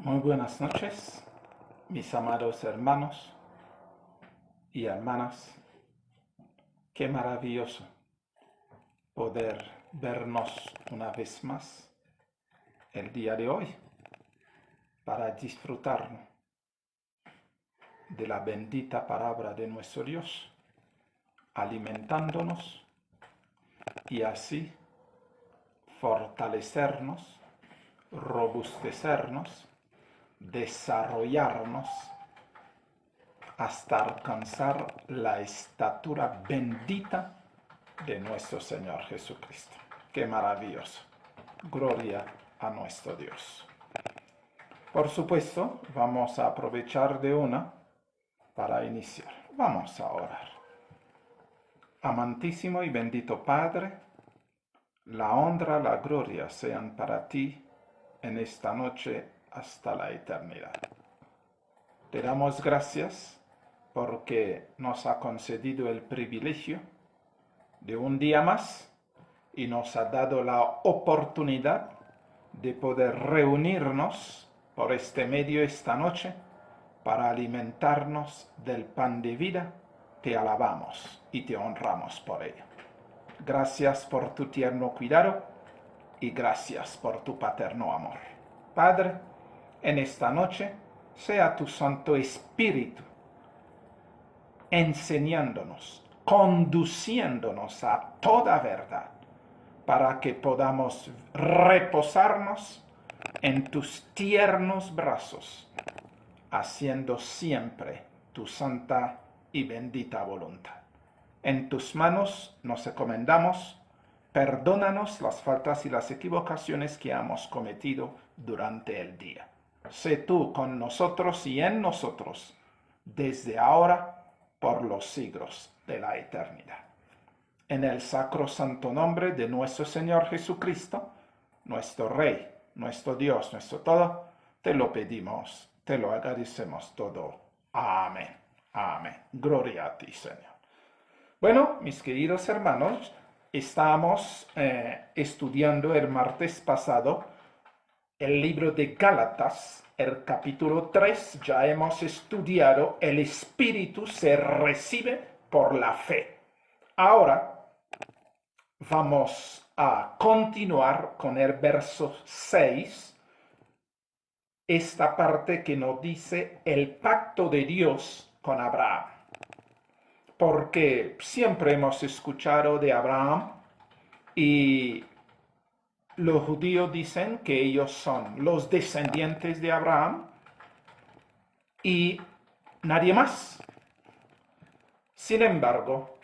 Muy buenas noches, mis amados hermanos y hermanas. Qué maravilloso poder vernos una vez más el día de hoy para disfrutar de la bendita palabra de nuestro Dios, alimentándonos y así fortalecernos, robustecernos, desarrollarnos hasta alcanzar la estatura bendita de nuestro Señor Jesucristo. ¡Qué maravilloso! Gloria a nuestro Dios. Por supuesto, vamos a aprovechar de una para iniciar. Vamos a orar. Amantísimo y bendito Padre, la honra, la gloria sean para ti en esta noche hasta la eternidad. Te damos gracias porque nos ha concedido el privilegio de un día más y nos ha dado la oportunidad de poder reunirnos por este medio esta noche para alimentarnos del pan de vida. Te alabamos y te honramos por ello. Gracias por tu tierno cuidado y gracias por tu paterno amor. Padre, en esta noche sea tu Santo Espíritu enseñándonos, conduciéndonos a toda verdad, para que podamos reposarnos en tus tiernos brazos, haciendo siempre tu santa y bendita voluntad. En tus manos nos encomendamos, perdónanos las faltas y las equivocaciones que hemos cometido durante el día. Sé tú con nosotros y en nosotros, desde ahora por los siglos de la eternidad. En el sacrosanto nombre de nuestro Señor Jesucristo, nuestro Rey, nuestro Dios, nuestro todo, te lo pedimos, te lo agradecemos todo. Amén. Amén. Gloria a ti, Señor. Bueno, mis queridos hermanos, estamos estudiando el martes pasado el libro de Gálatas, el capítulo 3. Ya hemos estudiado el Espíritu se recibe por la fe. Ahora vamos a continuar con el verso 6, esta parte que nos dice el pacto de Dios con Abraham. Porque siempre hemos escuchado de Abraham y los judíos dicen que ellos son los descendientes de Abraham y nadie más. Sin embargo,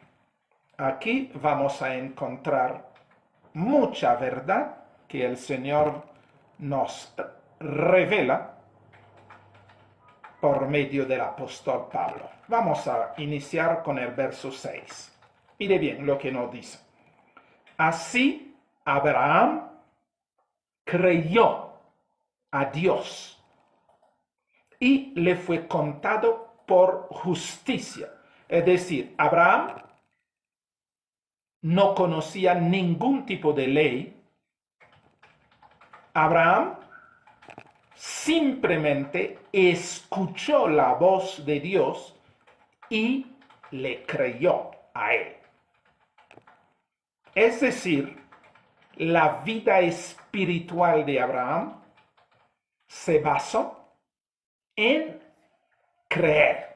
aquí vamos a encontrar mucha verdad que el Señor nos revela por medio del apóstol Pablo. Vamos a iniciar con el verso 6. Mire bien lo que nos dice. Así Abraham creyó a Dios y le fue contado por justicia. Es decir, Abraham no conocía ningún tipo de ley. Abraham simplemente escuchó la voz de Dios y le creyó a él. Es decir, la vida espiritual de Abraham se basó en creer.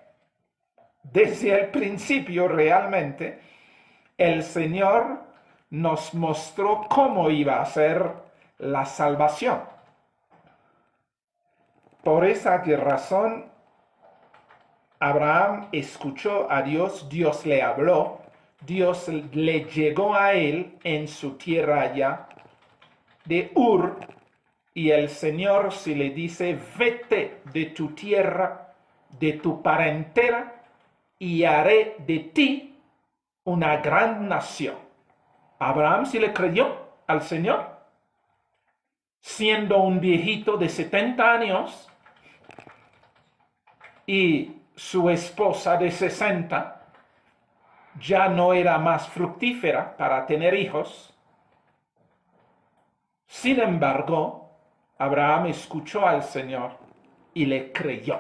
Desde el principio realmente el Señor nos mostró cómo iba a ser la salvación. Por esa razón, Abraham escuchó a Dios, Dios le habló, Dios le llegó a él en su tierra allá de Ur, y el Señor se le dice, vete de tu tierra, de tu parentela, y haré de ti una gran nación. Abraham se le creyó al Señor, siendo un viejito de 70 años, y su esposa de 60 ya no era más fructífera para tener hijos. Sin embargo, Abraham escuchó al Señor y le creyó.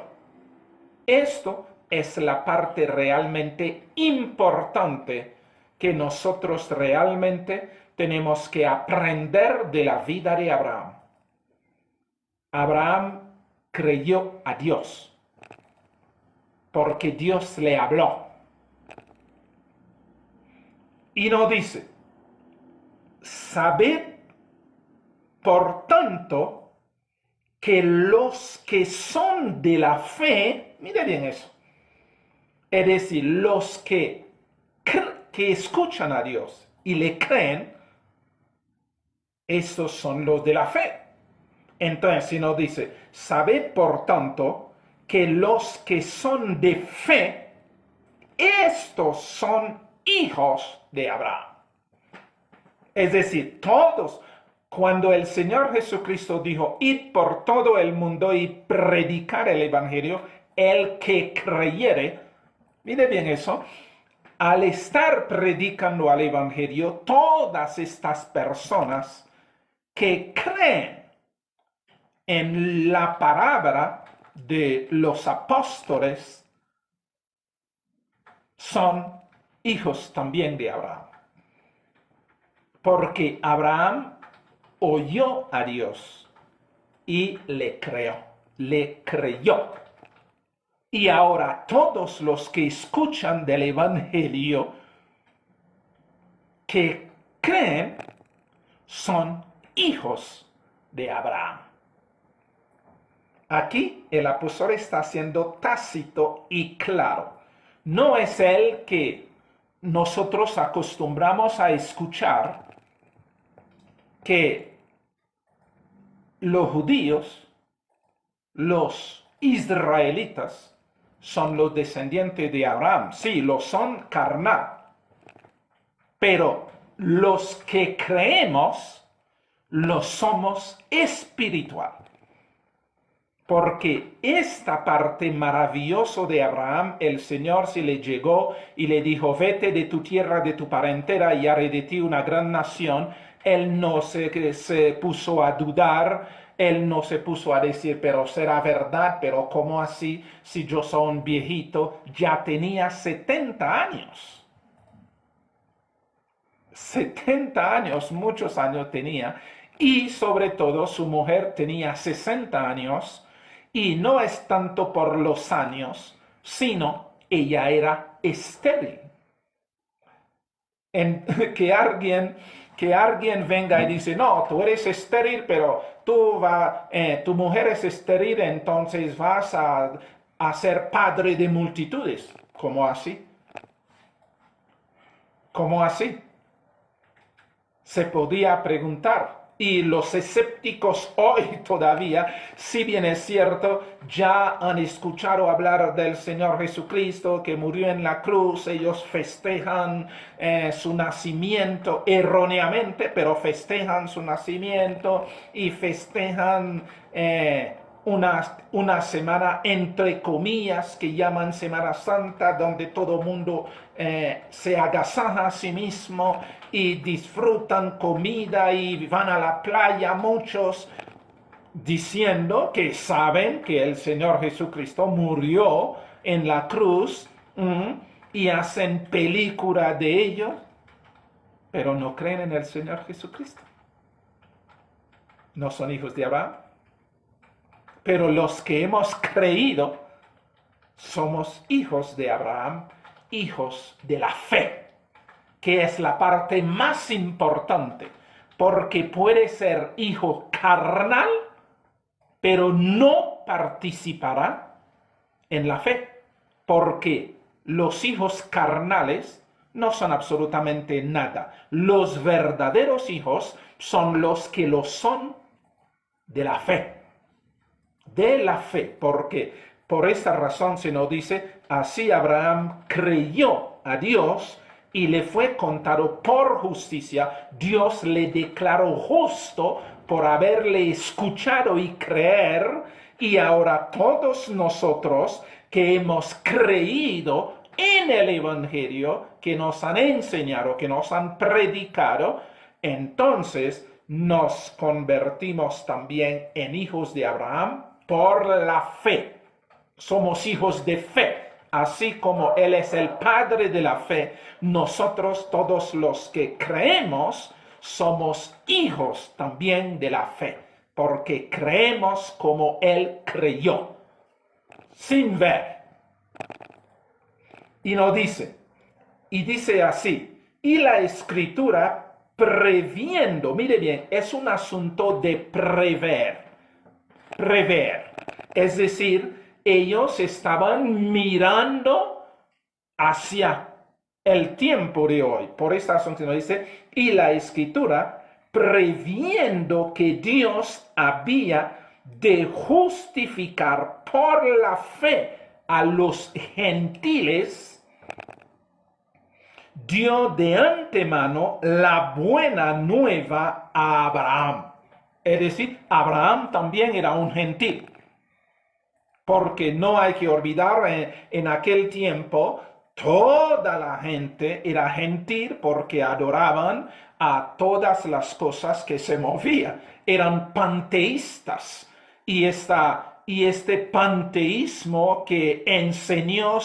Esto es la parte realmente importante que nosotros realmente tenemos que aprender de la vida de Abraham. Abraham creyó a Dios porque Dios le habló. Y no dice, sabed por tanto que los que son de la fe, mire bien eso, es decir, los que escuchan a Dios y le creen, estos son los de la fe. Entonces, si nos dice, sabed por tanto que los que son de fe, estos son hijos de Abraham. Es decir, todos, cuando el Señor Jesucristo dijo, id por todo el mundo y predicar el Evangelio, el que creyere, mire bien eso, al estar predicando el Evangelio, todas estas personas que creen en la palabra de los apóstoles son hijos también de Abraham. Porque Abraham oyó a Dios y le creyó. Y ahora todos los que escuchan del Evangelio, que creen, son hijos de Abraham. Aquí el apóstol está siendo tácito y claro. No es el que nosotros acostumbramos a escuchar que los judíos, los israelitas, son los descendientes de Abraham. Sí, lo son carnal. Pero los que creemos, lo somos espiritual. Porque esta parte maravillosa de Abraham, el Señor se le llegó y le dijo, vete de tu tierra, de tu parentela, y haré de ti una gran nación. Él no se puso a dudar, él no se puso a decir, pero será verdad, pero ¿cómo así? Si yo soy un viejito, ya tenía 70 años. 70 años, muchos años tenía, y sobre todo su mujer tenía 60 años, y no es tanto por los años, sino ella era estéril. Que alguien venga y dice, no, tú eres estéril, pero tu mujer es estéril, entonces vas a ser padre de multitudes. ¿Cómo así? ¿Cómo así? Se podía preguntar. Y los escépticos hoy todavía, si bien es cierto, ya han escuchado hablar del Señor Jesucristo que murió en la cruz. Ellos festejan su nacimiento erróneamente, pero festejan su nacimiento y festejan una semana entre comillas que llaman Semana Santa, donde todo mundo se agasaja a sí mismo y disfrutan comida y van a la playa muchos, diciendo que saben que el Señor Jesucristo murió en la cruz y hacen película de ello, pero no creen en el Señor Jesucristo. No son hijos de Abraham. Pero los que hemos creído somos hijos de Abraham, hijos de la fe, que es la parte más importante, porque puede ser hijo carnal, pero no participará en la fe, porque los hijos carnales no son absolutamente nada. Los verdaderos hijos son los que lo son de la fe. De la fe, porque por esta razón se nos dice, así Abraham creyó a Dios y le fue contado por justicia. Dios le declaró justo por haberle escuchado y creer, y ahora todos nosotros que hemos creído en el Evangelio, que nos han enseñado, que nos han predicado, entonces nos convertimos también en hijos de Abraham, por la fe. Somos hijos de fe. Así como Él es el Padre de la fe, nosotros todos los que creemos somos hijos también de la fe, porque creemos como Él creyó, sin ver. Y nos dice así, y la Escritura previendo, mire bien, es un asunto de prever, es decir, ellos estaban mirando hacia el tiempo de hoy. Por esta razón se nos dice, y la Escritura, previendo que Dios había de justificar por la fe a los gentiles, dio de antemano la buena nueva a Abraham. Es decir, Abraham también era un gentil. Porque no hay que olvidar, en aquel tiempo, toda la gente era gentil porque adoraban a todas las cosas que se movían. Eran panteístas. Y este panteísmo que enseñó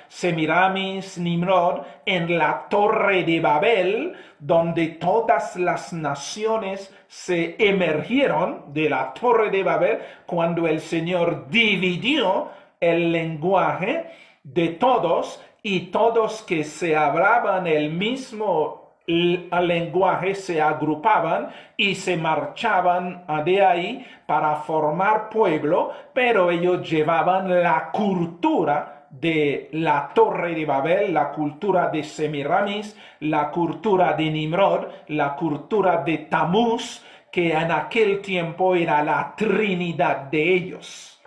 Semiramis Nimrod en la Torre de Babel, donde todas las naciones se emergieron de la Torre de Babel cuando el Señor dividió el lenguaje de todos, y todos que se hablaban el mismo lenguaje se agrupaban y se marchaban de ahí para formar pueblo, pero ellos llevaban la cultura de la Torre de Babel, la cultura de Semiramis, la cultura de Nimrod, la cultura de Tamuz, que en aquel tiempo era la trinidad de ellos.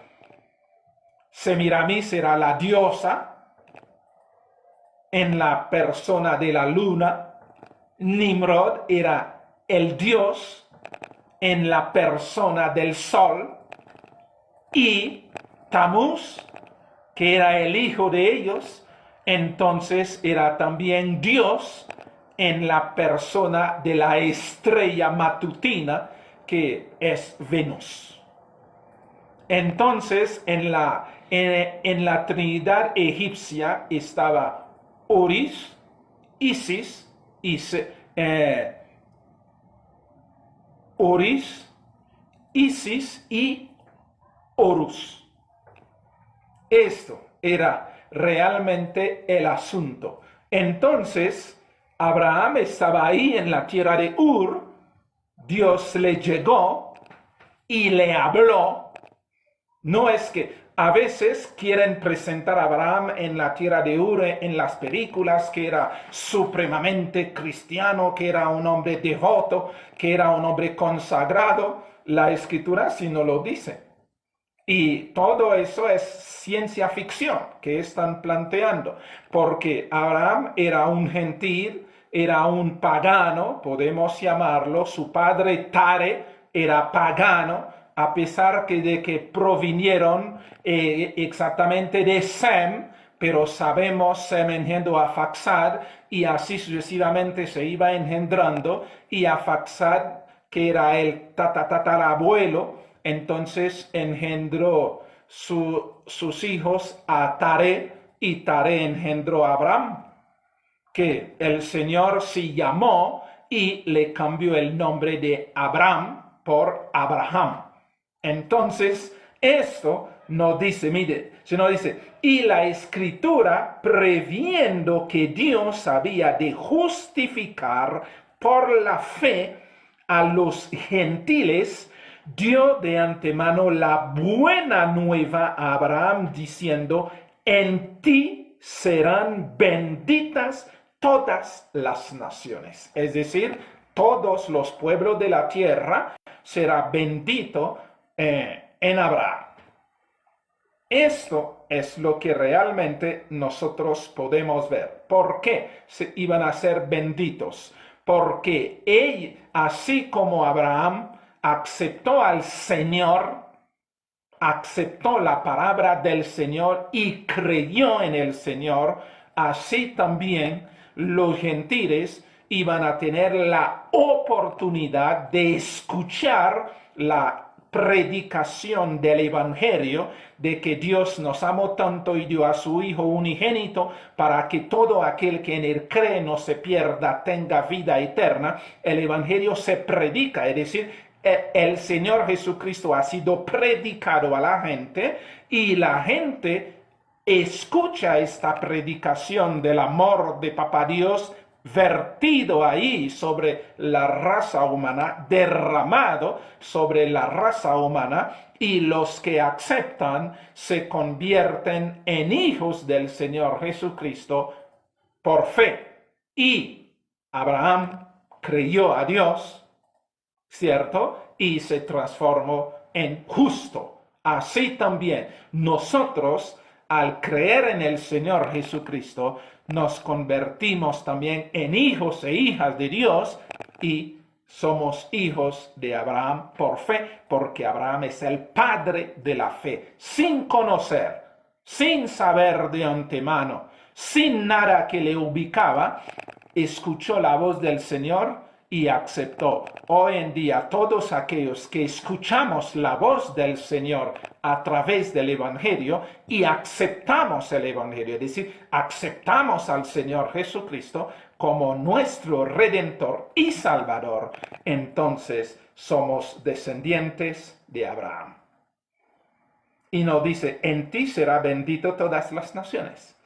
Semiramis era la diosa en la persona de la luna. Nimrod era el dios en la persona del sol, y Tamuz, que era el hijo de ellos, entonces era también Dios en la persona de la estrella matutina, que es Venus. Entonces, en la Trinidad egipcia estaba Oris, Isis, Oris, Isis y Horus. Esto era realmente el asunto. Entonces, Abraham estaba ahí en la tierra de Ur, Dios le llegó y le habló. No es que a veces quieren presentar a Abraham en la tierra de Ur en las películas, que era supremamente cristiano, que era un hombre devoto, que era un hombre consagrado. La Escritura sí no lo dice. Y todo eso es ciencia ficción que están planteando, porque Abraham era un gentil, era un pagano, podemos llamarlo. Su padre Tare era pagano, a pesar de que provinieron exactamente de Sem, pero sabemos Sem engendró a Faxad, y así sucesivamente se iba engendrando, y a Faxad, que era el tatarabuelo, entonces engendró sus hijos a Tare, y Tare engendró a Abraham, que el Señor sí llamó y le cambió el nombre de Abraham por Abraham. Entonces, esto nos dice, mire, se nos dice, y la Escritura, previendo que Dios había de justificar por la fe a los gentiles, dio de antemano la buena nueva a Abraham, diciendo, en ti serán benditas todas las naciones. Es decir, todos los pueblos de la tierra será bendito en Abraham. Esto es lo que realmente nosotros podemos ver. ¿Por qué se iban a ser benditos? Porque él, así como Abraham aceptó al Señor, aceptó la palabra del Señor y creyó en el Señor, así también los gentiles iban a tener la oportunidad de escuchar la predicación del Evangelio de que Dios nos amó tanto y dio a su Hijo unigénito para que todo aquel que en él cree no se pierda, tenga vida eterna. El Evangelio se predica, es decir, el Señor Jesucristo ha sido predicado a la gente y la gente escucha esta predicación del amor de Papá Dios vertido ahí sobre la raza humana, derramado sobre la raza humana, y los que aceptan se convierten en hijos del Señor Jesucristo por fe. Y Abraham creyó a Dios, ¿cierto? Y se transformó en justo. Así también nosotros, al creer en el Señor Jesucristo, nos convertimos también en hijos e hijas de Dios y somos hijos de Abraham por fe, porque Abraham es el padre de la fe, sin conocer, sin saber de antemano, sin nada que le ubicaba, escuchó la voz del Señor y aceptó. Hoy en día todos aquellos que escuchamos la voz del Señor a través del Evangelio y aceptamos el Evangelio, es decir, aceptamos al Señor Jesucristo como nuestro Redentor y Salvador, entonces somos descendientes de Abraham. Y nos dice, en ti será bendito todas las naciones.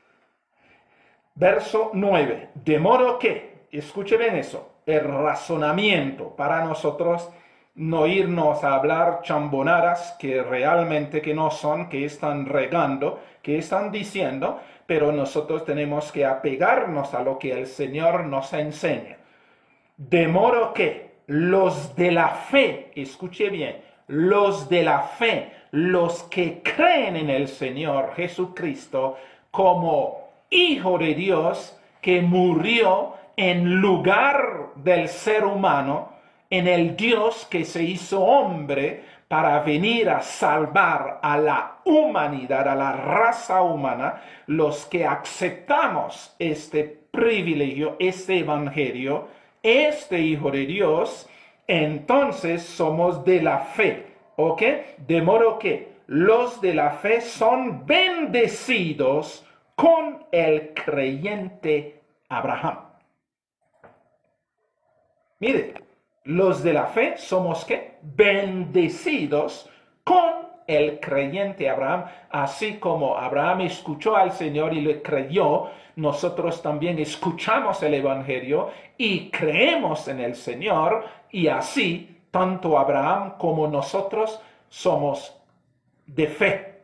Verso 9, de modo que, escuche bien eso, el razonamiento para nosotros no irnos a hablar chambonadas que realmente que no son, que están regando, que están diciendo, pero nosotros tenemos que apegarnos a lo que el Señor nos enseña. De modo que los de la fe, escuche bien, los de la fe, los que creen en el Señor Jesucristo como Hijo de Dios que murió en lugar del ser humano, en el Dios que se hizo hombre para venir a salvar a la humanidad, a la raza humana, los que aceptamos este privilegio, este evangelio, este Hijo de Dios, entonces somos de la fe, ¿ok? De modo que los de la fe son bendecidos con el creyente Abraham. Mire, los de la fe somos ¿qué? Bendecidos con el creyente Abraham, así como Abraham escuchó al Señor y le creyó, nosotros también escuchamos el Evangelio y creemos en el Señor, y así tanto Abraham como nosotros somos de fe.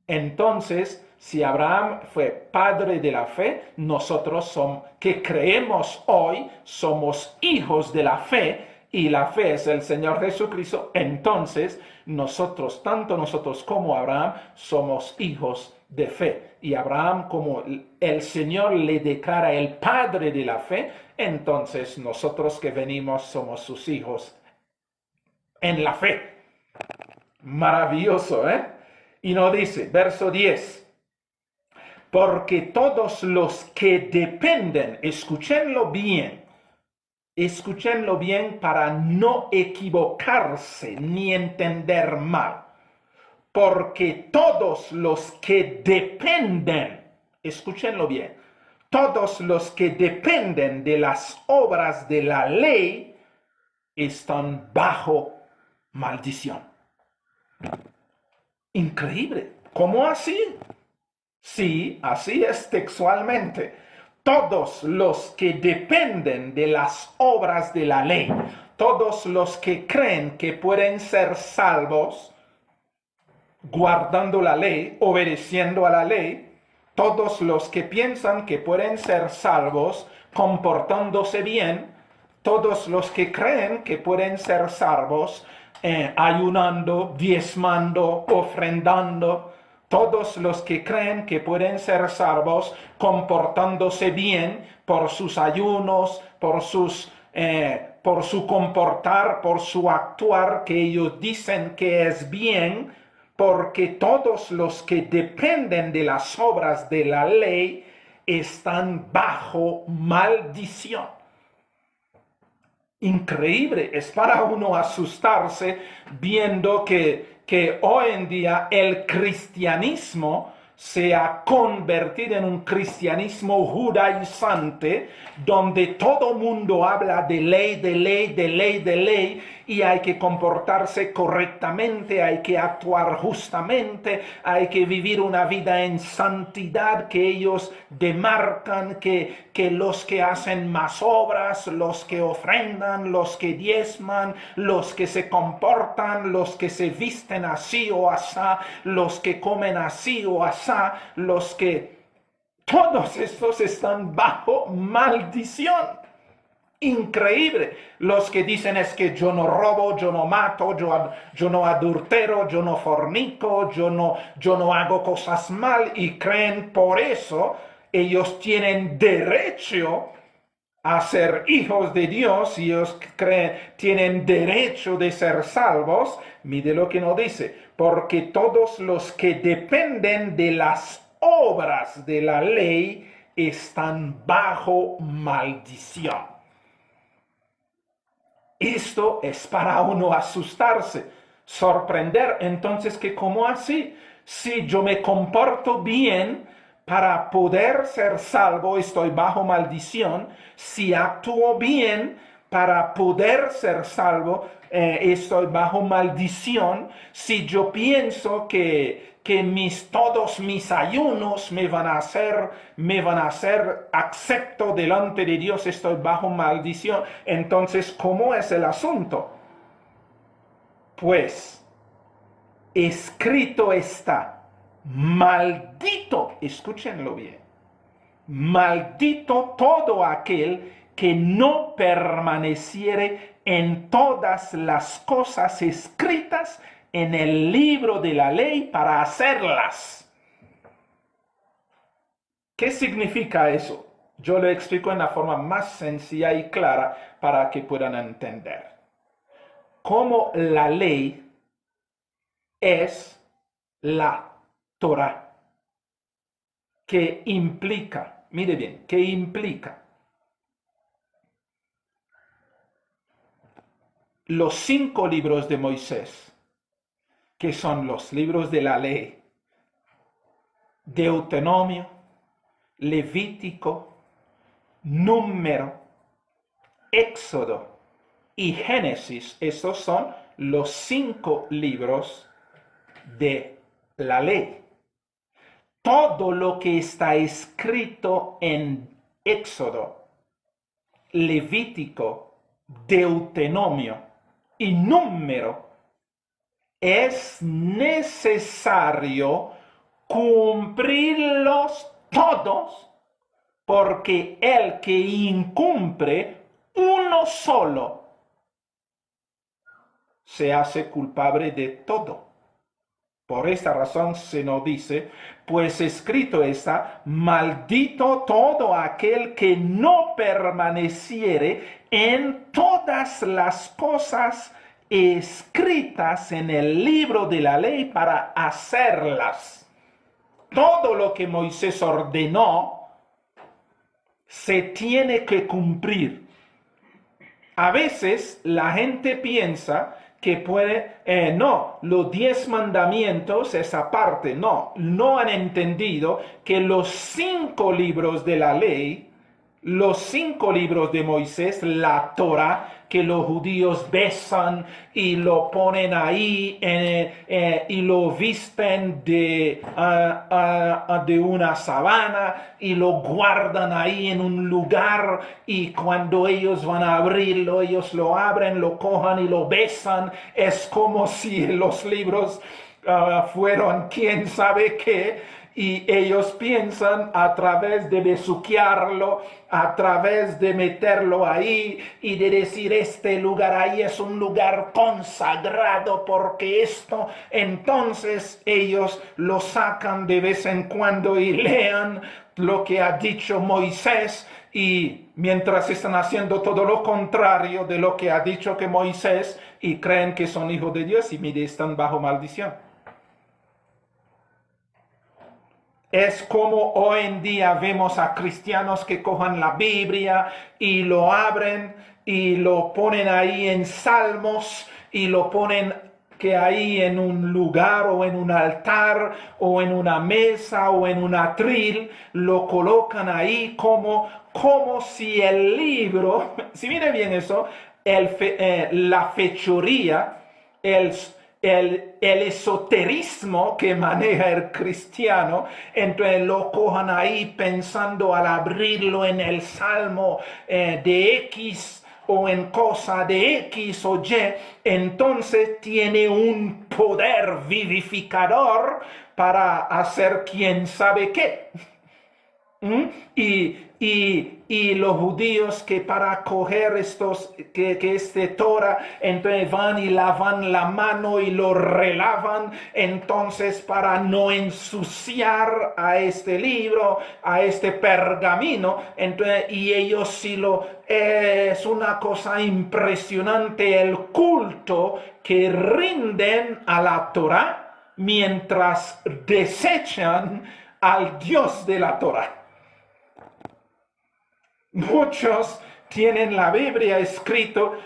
Entonces, si Abraham fue padre de la fe, nosotros que creemos hoy somos hijos de la fe, y la fe es el Señor Jesucristo. Entonces, nosotros, tanto nosotros como Abraham, somos hijos de fe. Y Abraham, como el Señor le declara el padre de la fe, entonces nosotros que venimos somos sus hijos en la fe. Maravilloso, ¿eh? Y nos dice, verso 10, porque todos los que dependen, escúchenlo bien para no equivocarse ni entender mal, porque todos los que dependen, escúchenlo bien, todos los que dependen de las obras de la ley están bajo maldición. Increíble. ¿Cómo así? Sí, así es textualmente. Todos los que dependen de las obras de la ley, todos los que creen que pueden ser salvos guardando la ley, obedeciendo a la ley, todos los que piensan que pueden ser salvos comportándose bien, todos los que creen que pueden ser salvos ayunando, diezmando, ofrendando, todos los que creen que pueden ser salvos comportándose bien por sus ayunos, por su comportar, por su actuar que ellos dicen que es bien, porque todos los que dependen de las obras de la ley están bajo maldición. Increíble, es para uno asustarse viendo que hoy en día el cristianismo se ha convertido en un cristianismo judaizante, donde todo mundo habla de ley, de ley, de ley, de ley, y hay que comportarse correctamente, hay que actuar justamente, hay que vivir una vida en santidad que ellos demarcan, que los que hacen más obras, los que ofrendan, los que diezman, los que se comportan, los que se visten así o asá, los que comen así o asá, los que... Todos estos están bajo maldición. Increíble. Los que dicen es que yo no robo, yo no mato, yo no adultero, yo no fornico, yo no hago cosas mal y creen por eso ellos tienen derecho a ser hijos de Dios y ellos tienen derecho de ser salvos. Mire lo que nos dice, porque todos los que dependen de las obras de la ley están bajo maldición. Esto es para uno asustarse, sorprender. Entonces, ¿que cómo así? Si yo me comporto bien para poder ser salvo, estoy bajo maldición. Si actúo bien para poder ser salvo, estoy bajo maldición. Si yo pienso que todos mis ayunos me van a hacer acepto delante de Dios, estoy bajo maldición. Entonces, ¿cómo es el asunto? Pues, escrito está, maldito, escúchenlo bien, maldito todo aquel que no permaneciere en todas las cosas escritas en el libro de la ley para hacerlas. ¿Qué significa eso? Yo lo explico en la forma más sencilla y clara para que puedan entender. Como la ley es la Torah, que implica, mire bien, que implica los 5 libros de Moisés, que son los libros de la ley, Deuteronomio, Levítico, Número, Éxodo y Génesis. Estos son los 5 libros de la ley. Todo lo que está escrito en Éxodo, Levítico, Deuteronomio y Número es necesario cumplirlos todos, porque el que incumple uno solo se hace culpable de todo. Por esta razón se nos dice, pues escrito está, maldito todo aquel que no permaneciere en todas las cosas escritas en el libro de la ley para hacerlas. Todo lo que Moisés ordenó se tiene que cumplir. A veces la gente piensa que no, los 10 mandamientos, esa parte, no han entendido que los 5 libros de la ley, los 5 libros de Moisés, la Torah, que los judíos besan y lo ponen ahí y lo visten de una sabana y lo guardan ahí en un lugar, y cuando ellos van a abrirlo, ellos lo abren, lo cojan y lo besan. Es como si los libros fueron quién sabe qué. Y ellos piensan a través de besuquearlo, a través de meterlo ahí y de decir este lugar ahí es un lugar consagrado porque esto, entonces ellos lo sacan de vez en cuando y lean lo que ha dicho Moisés, y mientras están haciendo todo lo contrario de lo que ha dicho que Moisés, y creen que son hijos de Dios y están bajo maldición. Es como hoy en día vemos a cristianos que cojan la Biblia y lo abren y lo ponen ahí en Salmos y lo ponen que ahí en un lugar o en un altar o en una mesa o en un atril, lo colocan ahí como si el libro, si mire bien eso, la fechoría, el esoterismo que maneja el cristiano, entonces lo cojan ahí pensando al abrirlo en el Salmo de X o en cosa de X o Y, entonces tiene un poder vivificador para hacer quién sabe qué. Y los judíos que para coger que este Torah, entonces van y lavan la mano y lo relavan, entonces para no ensuciar a este libro, a este pergamino, entonces, y ellos sí es una cosa impresionante el culto que rinden a la Torah mientras desechan al Dios de la Torah. Muchos tienen la Biblia escrito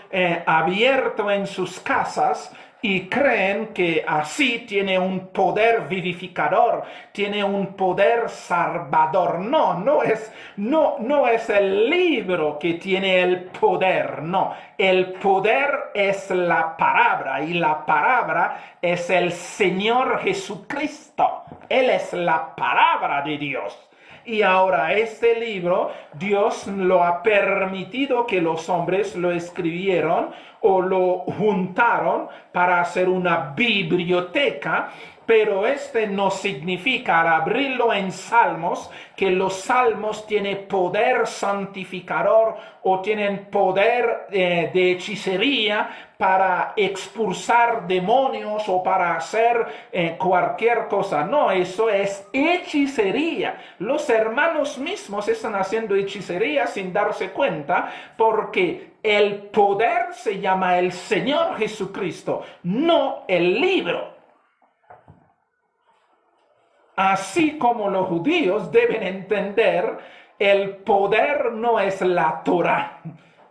abierto en sus casas y creen que así tiene un poder vivificador, tiene un poder salvador. No es el libro que tiene el poder, no. El poder es la palabra y la palabra es el Señor Jesucristo. Él es la palabra de Dios. Y ahora este libro, Dios lo ha permitido que los hombres lo escribieron o lo juntaron para hacer una biblioteca, pero no significa al abrirlo en Salmos que los Salmos tienen poder santificador o tienen poder de hechicería para expulsar demonios o para hacer cualquier cosa. No, eso es hechicería. Los hermanos mismos están haciendo hechicería sin darse cuenta porque el poder se llama el Señor Jesucristo, no el libro. Así como los judíos deben entender, el poder no es la Torah,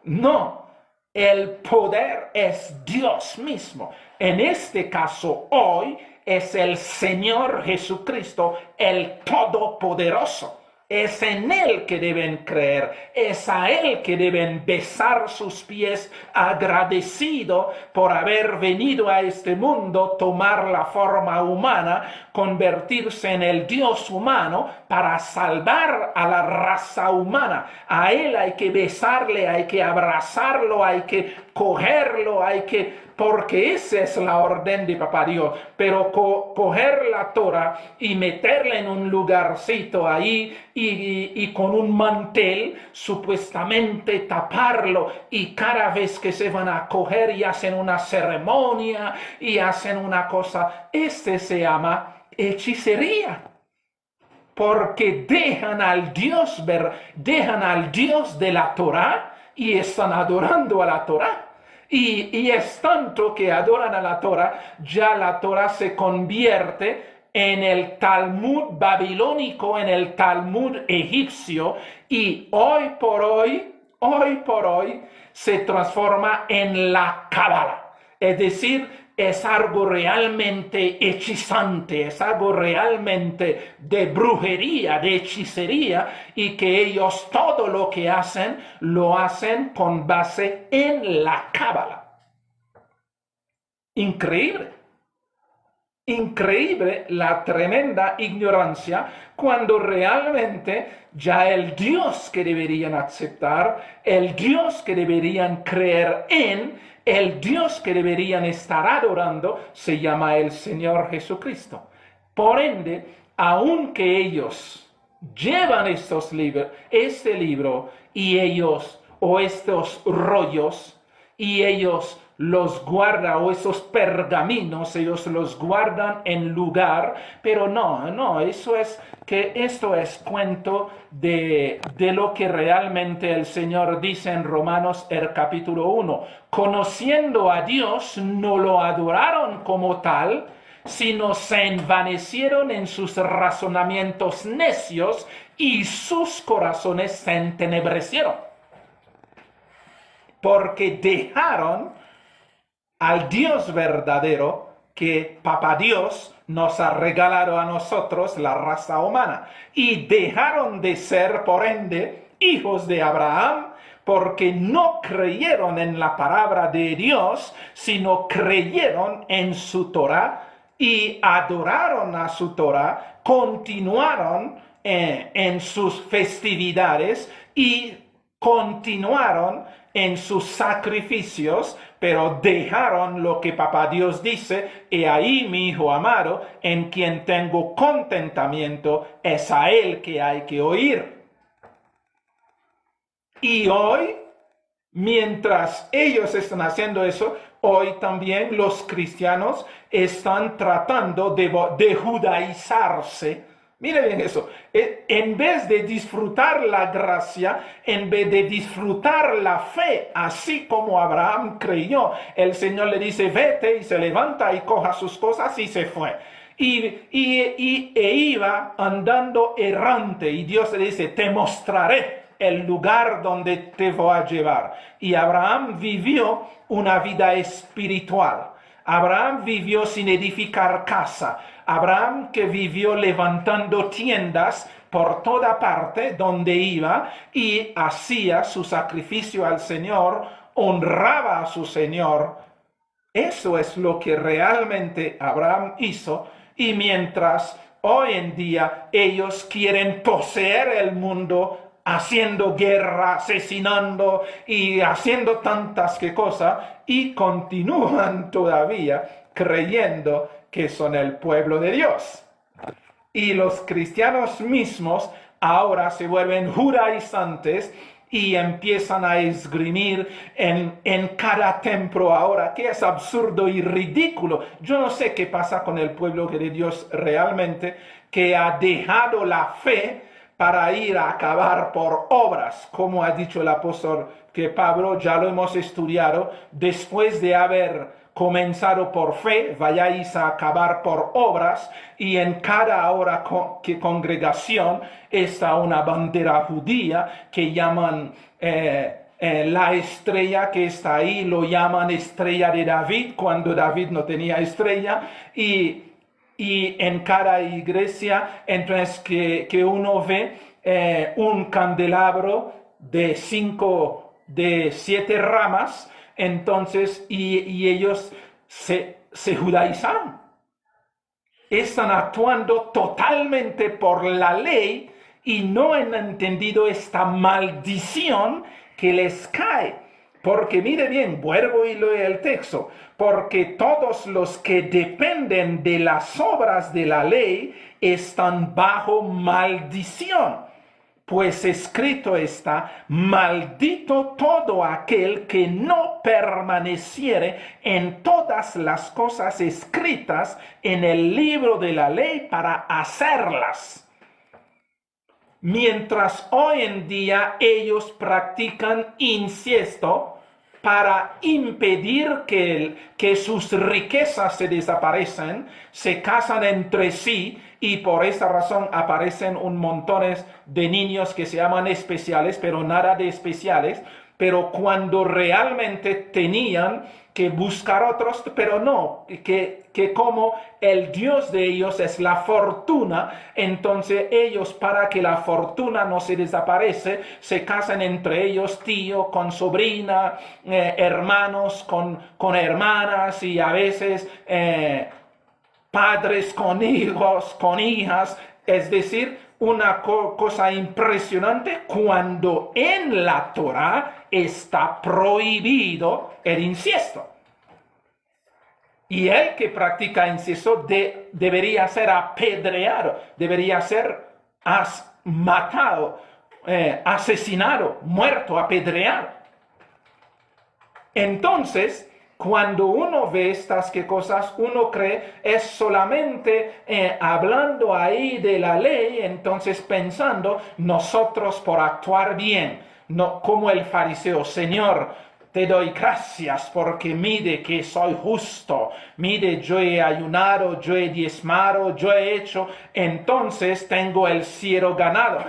no, el poder es Dios mismo. En este caso, hoy es el Señor Jesucristo, el Todopoderoso. Es en Él que deben creer, es a Él que deben besar sus pies agradecido por haber venido a este mundo, tomar la forma humana, convertirse en el Dios humano para salvar a la raza humana. A Él hay que besarle, hay que abrazarlo, hay que cogerlo, porque esa es la orden de Papá Dios. Pero coger la Torah y meterla en un lugarcito ahí y con un mantel supuestamente taparlo, y cada vez que se van a coger y hacen una ceremonia y hacen una cosa, se llama hechicería. Porque dejan al Dios de la Torah y están adorando a la Torah. Y es tanto que adoran a la Torah, ya la Torah se convierte en el Talmud babilónico, en el Talmud egipcio, y hoy por hoy, se transforma en la Cábala. Es decir, es algo realmente hechizante, es algo realmente de brujería, de hechicería, y que ellos todo lo que hacen, lo hacen con base en la Cábala. Increíble la tremenda ignorancia, cuando realmente ya el Dios que deberían aceptar, el Dios que deberían creer en, el Dios que deberían estar adorando, se llama el Señor Jesucristo. Por ende, aunque ellos llevan este libro y ellos, o estos rollos, y ellos los guardan, o esos pergaminos, ellos los guardan en lugar, pero no, esto es cuento de lo que realmente el Señor dice en Romanos el capítulo 1. Conociendo a Dios, no lo adoraron como tal, sino se envanecieron en sus razonamientos necios y sus corazones se entenebrecieron. Porque dejaron al Dios verdadero que Papá Dios nos ha regalado a nosotros, la raza humana, y dejaron de ser, por ende, hijos de Abraham, porque no creyeron en la palabra de Dios, sino creyeron en su Torah y adoraron a su Torah, continuaron en sus festividades y continuaron en sus sacrificios, pero dejaron lo que Papá Dios dice: y ahí, mi hijo amado, en quien tengo contentamiento, es a él que hay que oír. Y hoy, mientras ellos están haciendo eso, hoy también los cristianos están tratando de judaizarse. Mire bien eso. En vez de disfrutar la gracia, en vez de disfrutar la fe, así como Abraham creyó, el Señor le dice: vete, y se levanta y coja sus cosas y se fue. E iba andando errante, y Dios le dice: te mostraré el lugar donde te voy a llevar. Y Abraham vivió una vida espiritual. Abraham vivió sin edificar casa. Abraham que vivió levantando tiendas por toda parte donde iba y hacía su sacrificio al Señor, honraba a su Señor. Eso es lo que realmente Abraham hizo. Y mientras hoy en día ellos quieren poseer el mundo, haciendo guerra, asesinando y haciendo tantas cosas, y continúan todavía creyendo que son el pueblo de Dios. Y los cristianos mismos ahora se vuelven judaizantes y empiezan a esgrimir en cada templo ahora, que es absurdo y ridículo. Yo no sé qué pasa con el pueblo de Dios realmente, que ha dejado la fe para ir a acabar por obras, como ha dicho el apóstol que Pablo, ya lo hemos estudiado: después de haber comenzado por fe, vayáis a acabar por obras. Y en cada ahora congregación está una bandera judía que llaman la estrella que está ahí, lo llaman estrella de David, cuando David no tenía estrella. Y en cada iglesia, entonces, que uno ve un candelabro de 7 ramas, entonces, y ellos se judaizaron. Están actuando totalmente por la ley y no han entendido esta maldición que les cae. Porque mire bien, vuelvo y leo el texto: porque todos los que dependen de las obras de la ley están bajo maldición. Pues escrito está: maldito todo aquel que no permaneciere en todas las cosas escritas en el libro de la ley para hacerlas. Mientras hoy en día ellos practican incesto para impedir que sus riquezas se desaparezcan, se casan entre sí, y por esa razón aparecen un montón de niños que se llaman especiales, pero nada de especiales. Pero cuando realmente tenían que buscar otros, pero no, que como el Dios de ellos es la fortuna, entonces ellos, para que la fortuna no se desaparece, se casan entre ellos, tío con sobrina, hermanos con hermanas, y a veces padres con hijos, con hijas. Es decir, una cosa impresionante, cuando en la Torah está prohibido el incesto. Y el que practica incesto debería ser apedreado, debería ser matado, asesinado, muerto, apedreado. Entonces, cuando uno ve estas cosas, uno cree es solamente hablando ahí de la ley, entonces pensando nosotros por actuar bien, no como el fariseo: Señor, te doy gracias porque mire que soy justo, mire yo he ayunado, yo he diezmado, yo he hecho, entonces tengo el cielo ganado.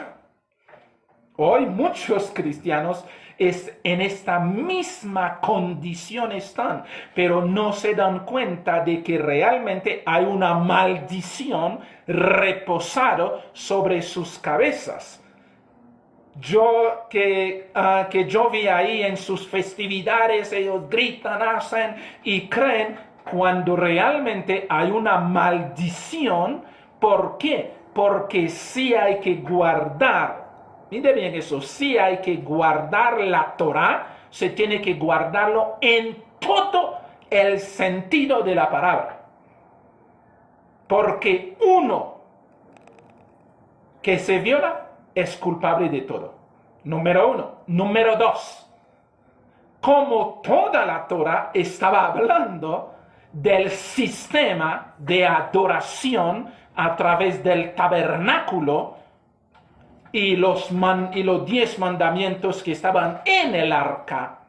Hoy muchos cristianos en esta misma condición están, pero no se dan cuenta de que realmente hay una maldición reposado sobre sus cabezas. Que yo vi ahí en sus festividades, ellos gritan, hacen y creen cuando realmente hay una maldición. ¿Por qué? Porque sí hay que guardar. Mire bien eso, sí hay que guardar la Torá, se tiene que guardarlo en todo el sentido de la palabra. Porque uno que se viola es culpable de todo. Número 1. Número 2. Como toda la Torá estaba hablando del sistema de adoración a través del tabernáculo, y los 10 mandamientos que estaban en el arca.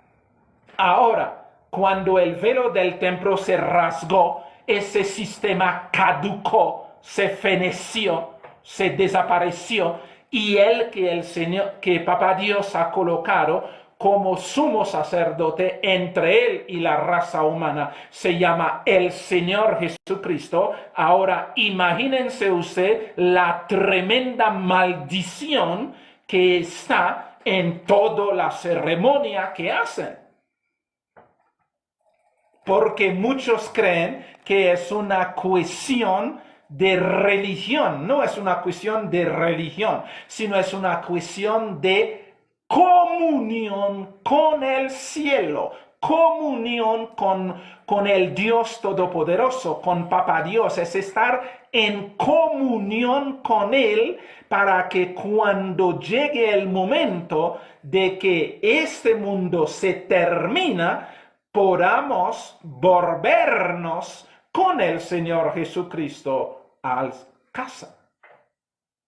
Ahora, cuando el velo del templo se rasgó, ese sistema caducó, se feneció, se desapareció, y que Papá Dios ha colocado como sumo sacerdote entre él y la raza humana, se llama el Señor Jesucristo. Ahora imagínense usted la tremenda maldición que está en toda la ceremonia que hacen. Porque muchos creen que es una cuestión de religión. No es una cuestión de religión, sino es una cuestión de comunión con el cielo, comunión con el Dios Todopoderoso, con Papá Dios. Es estar en comunión con Él para que cuando llegue el momento de que este mundo se termina, podamos volvernos con el Señor Jesucristo a casa.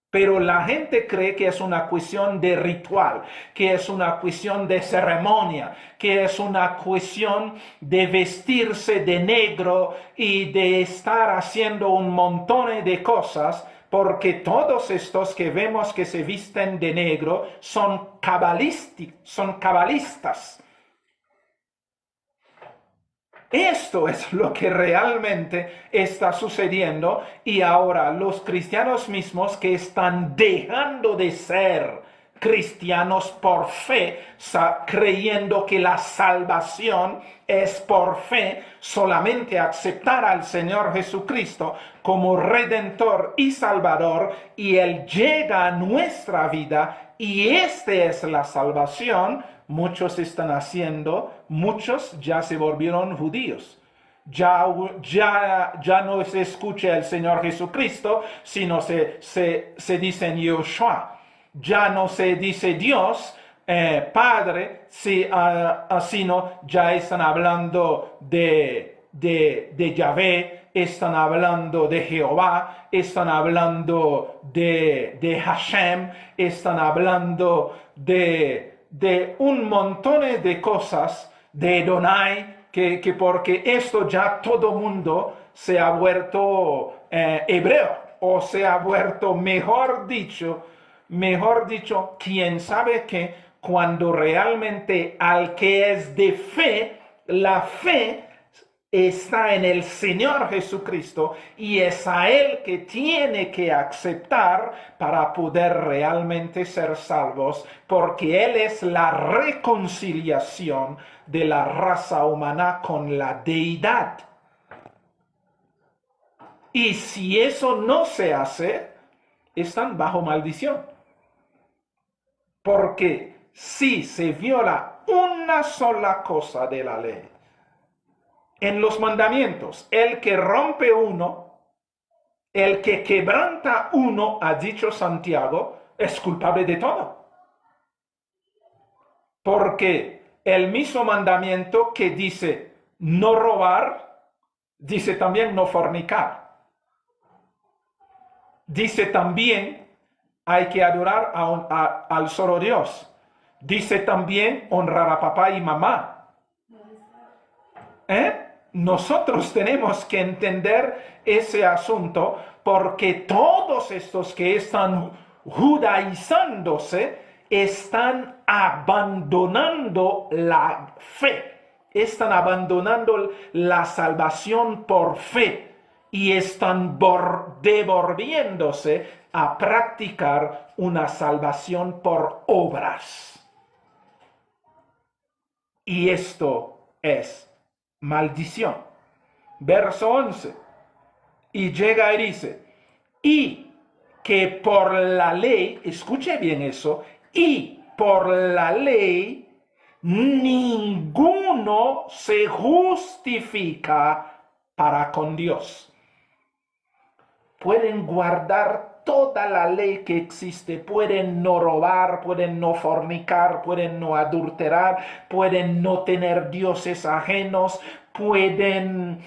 Pero la gente cree que es una cuestión de ritual, que es una cuestión de ceremonia, que es una cuestión de vestirse de negro y de estar haciendo un montón de cosas, porque todos estos que vemos que se visten de negro son cabalistas. Esto es lo que realmente está sucediendo, y ahora los cristianos mismos que están dejando de ser cristianos por fe, creyendo que la salvación es por fe, solamente aceptar al Señor Jesucristo como Redentor y Salvador, y Él llega a nuestra vida y esta es la salvación. Muchos están muchos ya se volvieron judíos. Ya no se escucha el Señor Jesucristo, sino se dicen Yeshua. Ya no se dice Dios, Padre, sino ya están hablando de Yahvé, están hablando de Jehová, están hablando de Hashem, están hablando de un montón de cosas, de Adonai, que porque esto ya todo mundo se ha vuelto hebreo, o se ha vuelto, mejor dicho, quién sabe que cuando realmente al que es de fe, la fe está en el Señor Jesucristo, y es a Él que tiene que aceptar para poder realmente ser salvos, porque Él es la reconciliación de la raza humana con la deidad. Y si eso no se hace, están bajo maldición. Porque si se viola una sola cosa de la ley, en los mandamientos, el que rompe uno, el que quebranta uno, ha dicho Santiago, es culpable de todo. Porque el mismo mandamiento que dice no robar, dice también no fornicar. Dice también hay que adorar al solo Dios. Dice también honrar a papá y mamá. Nosotros tenemos que entender ese asunto porque todos estos que están judaizándose están abandonando la fe, están abandonando la salvación por fe y están devolviéndose a practicar una salvación por obras. Y esto es maldición. Verso 11. Y llega y dice, y que por la ley, escuche bien eso, y por la ley ninguno se justifica para con Dios. Pueden guardar toda la ley que existe, pueden no robar, pueden no fornicar, pueden no adulterar, pueden no tener dioses ajenos, pueden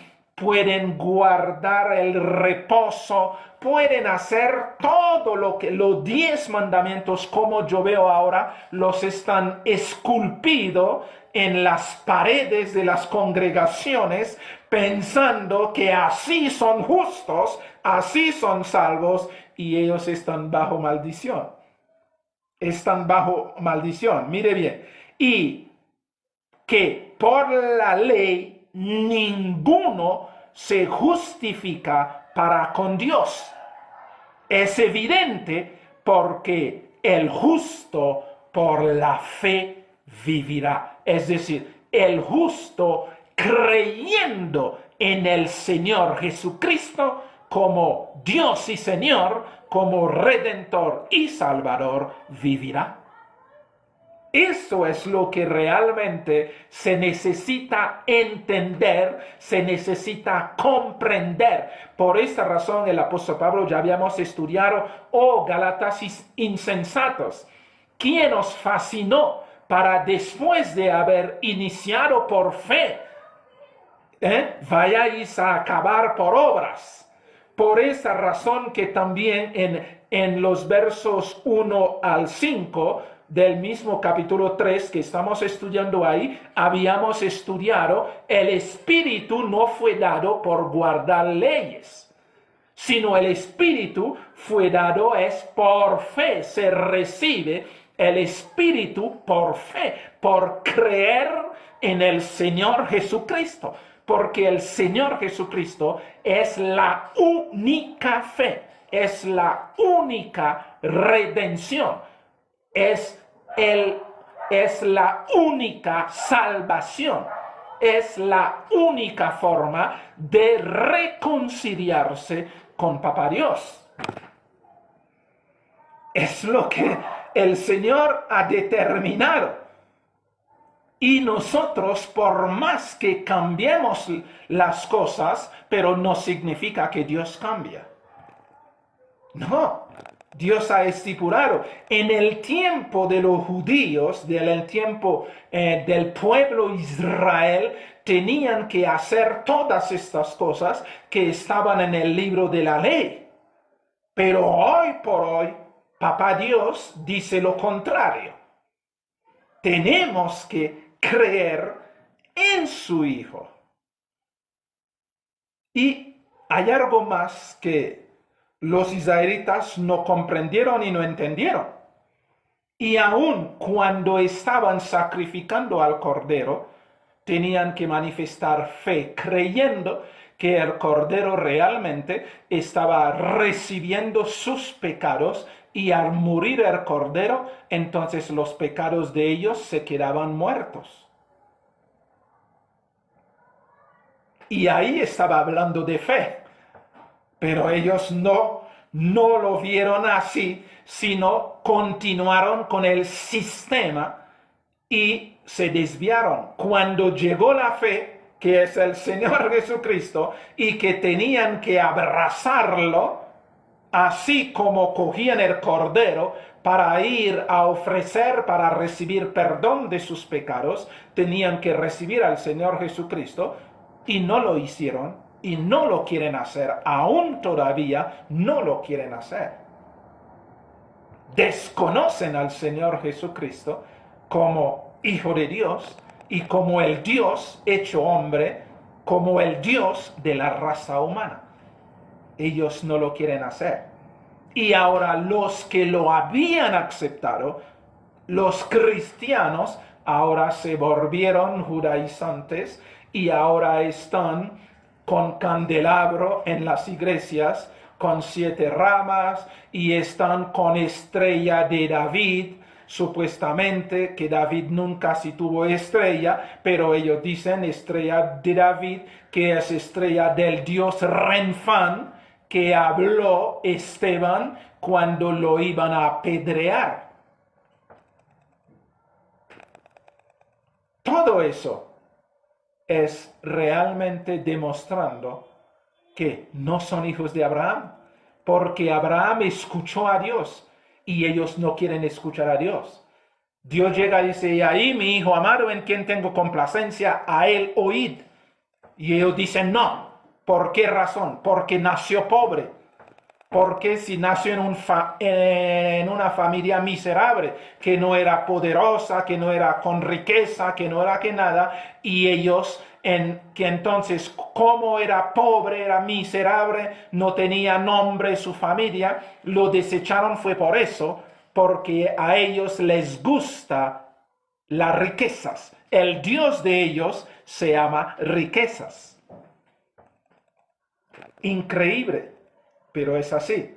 guardar el reposo, pueden hacer todo lo que los 10 mandamientos, como yo veo ahora, los están esculpidos en las paredes de las congregaciones, pensando que así son justos, así son salvos, y ellos están bajo maldición. Están bajo maldición, mire bien. Y que por la ley ninguno se justifica para con Dios. Es evidente porque el justo por la fe vivirá. Es decir, el justo creyendo en el Señor Jesucristo como Dios y Señor, como Redentor y Salvador, vivirá. Eso es lo que realmente se necesita entender, se necesita comprender. Por esta razón el apóstol Pablo, ya habíamos estudiado, Gálatas insensatos, ¿quién os fascinó para después de haber iniciado por fe, vayáis a acabar por obras? Por esa razón que también en los versos 1 al 5 del mismo capítulo 3 que estamos estudiando ahí, habíamos estudiado, el Espíritu no fue dado por guardar leyes, sino el Espíritu fue dado es por fe, se recibe el Espíritu por fe, por creer en el Señor Jesucristo. Porque el Señor Jesucristo es la única fe, es la única redención, es la única salvación, es la única forma de reconciliarse con Papá Dios. Es lo que el Señor ha determinado. Y nosotros, por más que cambiemos las cosas, pero no significa que Dios cambia. No, Dios ha estipulado. En el tiempo de los judíos, en el tiempo del pueblo Israel, tenían que hacer todas estas cosas que estaban en el libro de la ley. Pero hoy por hoy, Papá Dios dice lo contrario. Tenemos que creer en su Hijo. Y hay algo más que los israelitas no comprendieron y no entendieron. Y aun cuando estaban sacrificando al Cordero, tenían que manifestar fe, creyendo que el Cordero realmente estaba recibiendo sus pecados, y al morir el Cordero, entonces los pecados de ellos se quedaban muertos. Y ahí estaba hablando de fe, pero ellos no lo vieron así, sino continuaron con el sistema y se desviaron. Cuando llegó la fe, que es el Señor Jesucristo, y que tenían que abrazarlo, así como cogían el Cordero para ir a ofrecer, para recibir perdón de sus pecados, tenían que recibir al Señor Jesucristo, y no lo hicieron, y no lo quieren hacer, aún todavía no lo quieren hacer. Desconocen al Señor Jesucristo como Hijo de Dios y como el Dios hecho hombre como el Dios de la raza humana. Ellos no lo quieren hacer. Y ahora los que lo habían aceptado, los cristianos, ahora se volvieron judaizantes y ahora están con candelabro en las iglesias, con 7 ramas, y están con estrella de David, supuestamente que David nunca sí tuvo estrella, pero ellos dicen estrella de David, que es estrella del dios Renfán, que habló Esteban cuando lo iban a apedrear. Todo eso es realmente demostrando que no son hijos de Abraham, porque Abraham escuchó a Dios y ellos no quieren escuchar a Dios. Dios llega y dice, y ahí mi hijo amado en quien tengo complacencia, a él oíd. Y ellos dicen no. ¿Por qué razón? Porque nació pobre. Porque si nació en una familia miserable, que no era poderosa, que no era con riqueza, que no era que nada, y ellos, que entonces como era pobre, era miserable, no tenía nombre su familia, lo desecharon fue por eso, porque a ellos les gusta las riquezas. El Dios de ellos se llama riquezas. Increíble. Pero es así.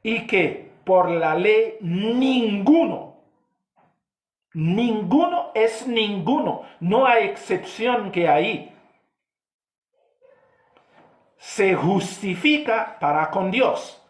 Y que por la ley ninguno es ninguno, no hay excepción que ahí se justifica para con Dios.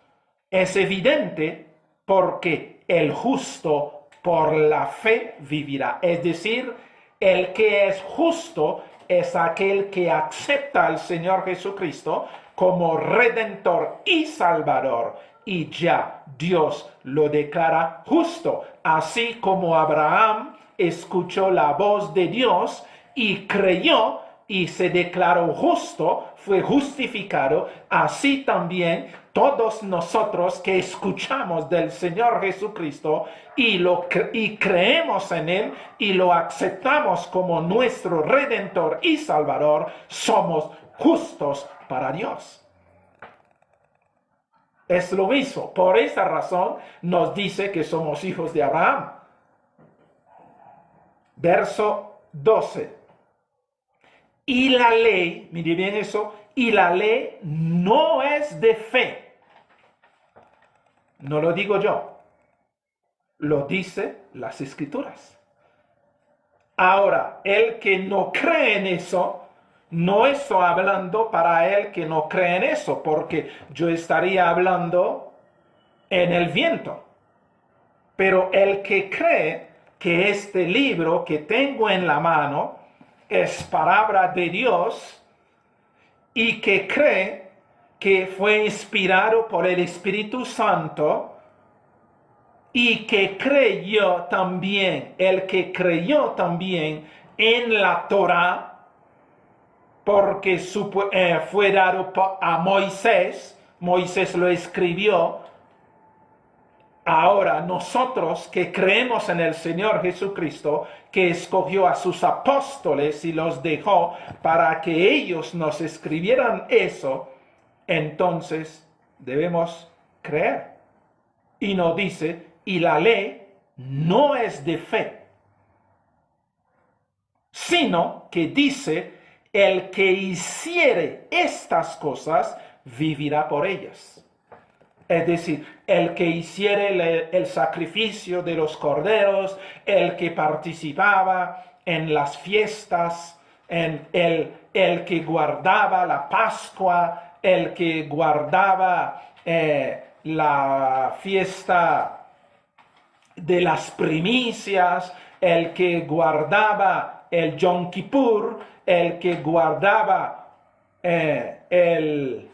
Es evidente porque el justo por la fe vivirá. Es decir, el que es justo es aquel que acepta al Señor Jesucristo como Redentor y Salvador, y ya Dios lo declara justo, así como Abraham escuchó la voz de Dios y creyó y se declaró justo, fue justificado, así también todos nosotros que escuchamos del Señor Jesucristo y creemos en Él y lo aceptamos como nuestro Redentor y Salvador, somos justos para Dios. Es lo mismo. Por esa razón nos dice que somos hijos de Abraham. Verso 12. Y la ley, mire bien eso, y la ley no es de fe. No lo digo yo, lo dice las Escrituras. Ahora, el que no cree en eso, no estoy hablando para el que no cree en eso, porque yo estaría hablando en el viento. Pero el que cree que este libro que tengo en la mano es palabra de Dios y que cree que fue inspirado por el Espíritu Santo y que creyó también, el que creyó también en la Torá, porque fue dado a Moisés, Moisés lo escribió. Ahora nosotros que creemos en el Señor Jesucristo, que escogió a sus apóstoles y los dejó para que ellos nos escribieran eso, entonces debemos creer. Y nos dice, y la ley no es de fe, sino que dice, el que hiciere estas cosas vivirá por ellas. Es decir, el que hiciere el sacrificio de los corderos, el que participaba en las fiestas, el que guardaba la Pascua, el que guardaba la fiesta de las primicias, el que guardaba el Yom Kippur, el que guardaba el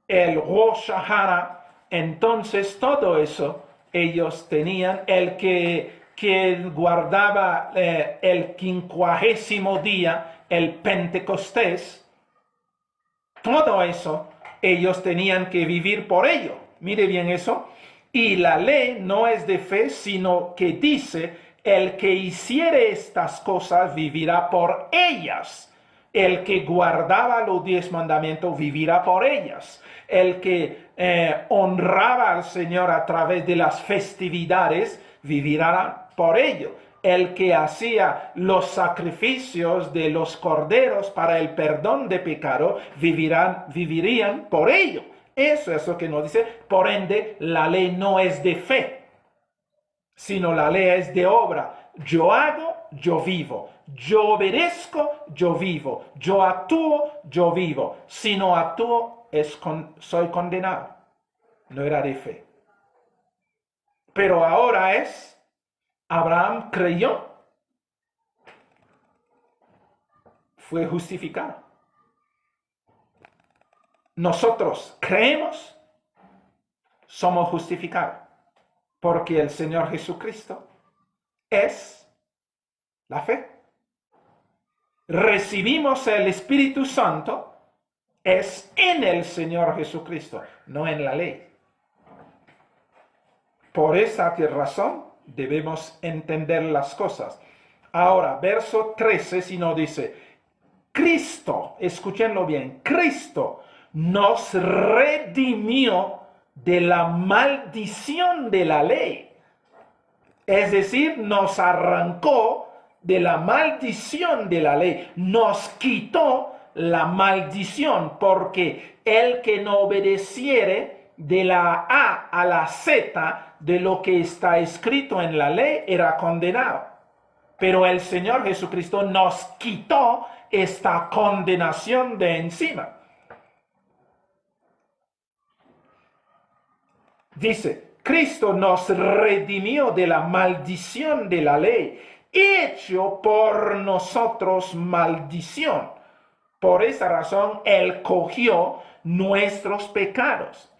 Rosh Hashanah. Entonces todo eso ellos tenían, el que guardaba el 50º día, el Pentecostés, todo eso ellos tenían que vivir por ello. Mire bien eso. Y la ley no es de fe, sino que dice, el que hiciere estas cosas vivirá por ellas. El que guardaba los 10 mandamientos vivirá por ellas. El que honraba al Señor a través de las festividades vivirá por ello. El que hacía los sacrificios de los corderos para el perdón de pecado vivirían por ello. Eso es lo que nos dice. Por ende, la ley no es de fe, sino la ley es de obra. Yo hago, yo vivo. Yo obedezco, yo vivo. Yo actúo, yo vivo. Si no actúo, soy condenado. No era de fe. Pero ahora Abraham creyó, fue justificado. Nosotros creemos, somos justificados, porque el Señor Jesucristo es la fe. Recibimos el Espíritu Santo, es en el Señor Jesucristo, no en la ley. Por esa razón debemos entender las cosas. Ahora, verso 13, si nos dice, Cristo, escúchenlo bien, Cristo nos redimió de la maldición de la ley. Es decir, nos arrancó de la maldición de la ley, nos quitó la maldición, porque el que no obedeciere de la A a la Z de lo que está escrito en la ley era condenado. Pero el Señor Jesucristo nos quitó esta condenación de encima. Dice, Cristo nos redimió de la maldición de la ley, hecho por nosotros maldición. Por esa razón, Él cogió nuestros pecados.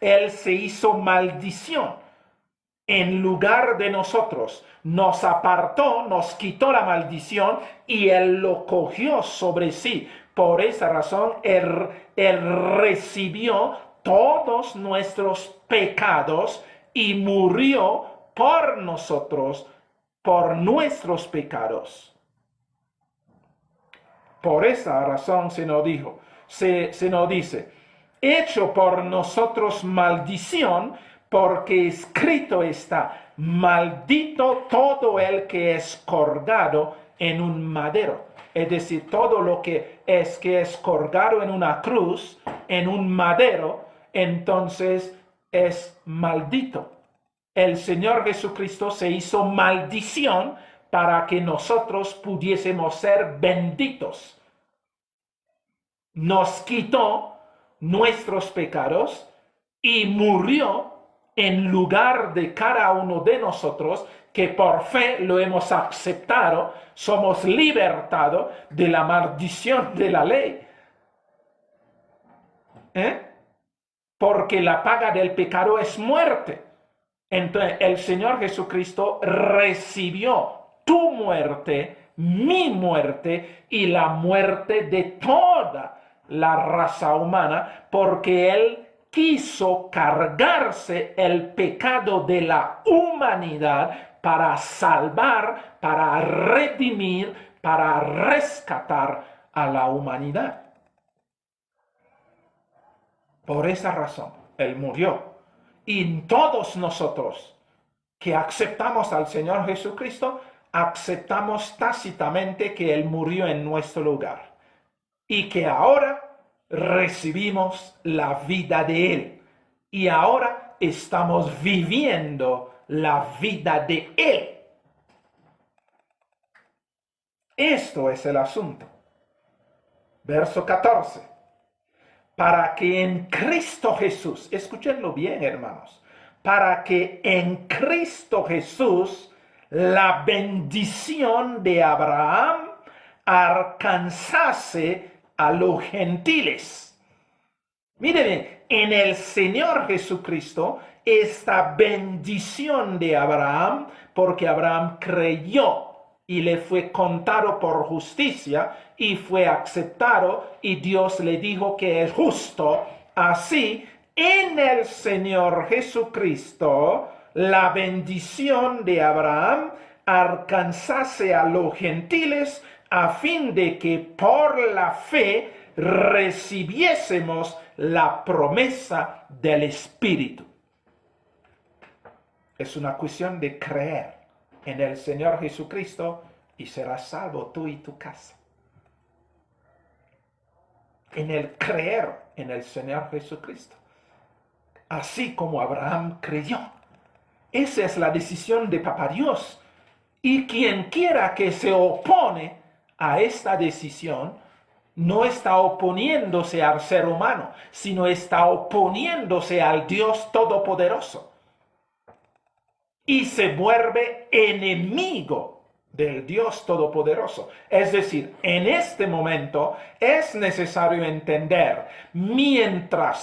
Él se hizo maldición en lugar de nosotros. Nos apartó, nos quitó la maldición y Él lo cogió sobre sí. Por esa razón, Él recibió todos nuestros pecados y murió por nosotros, por nuestros pecados. Por esa razón se nos dice, hecho por nosotros maldición, porque escrito está, maldito todo el que es colgado en un madero. Es decir, todo lo que es colgado en una cruz, en un madero, entonces es maldito. El Señor Jesucristo se hizo maldición para que nosotros pudiésemos ser benditos. Nos quitó nuestros pecados y murió en lugar de cada uno de nosotros que por fe lo hemos aceptado, somos libertados de la maldición de la ley. Porque la paga del pecado es muerte. Entonces el Señor Jesucristo recibió tu muerte, mi muerte y la muerte de toda la raza humana, porque Él quiso cargarse el pecado de la humanidad para salvar, para redimir, para rescatar a la humanidad. Por esa razón, Él murió. Y todos nosotros que aceptamos al Señor Jesucristo, aceptamos tácitamente que Él murió en nuestro lugar. Y que ahora recibimos la vida de Él. Y ahora estamos viviendo la vida de Él. Esto es el asunto. Verso 14. Para que en Cristo Jesús, escúchenlo bien, hermanos, para que en Cristo Jesús la bendición de Abraham alcanzase a los gentiles. Miren, en el Señor Jesucristo, esta bendición de Abraham, porque Abraham creyó y le fue contado por justicia y fue aceptado y Dios le dijo que es justo. Así, en el Señor Jesucristo, la bendición de Abraham alcanzase a los gentiles, a fin de que por la fe recibiésemos la promesa del Espíritu. Es una cuestión de creer en el Señor Jesucristo y serás salvo tú y tu casa. En el creer en el Señor Jesucristo, así como Abraham creyó. Esa es la decisión de Papá Dios. Y quien quiera que se opone a esta decisión, no está oponiéndose al ser humano, sino está oponiéndose al Dios Todopoderoso. Y se vuelve enemigo del Dios Todopoderoso. Es decir, en este momento es necesario entender,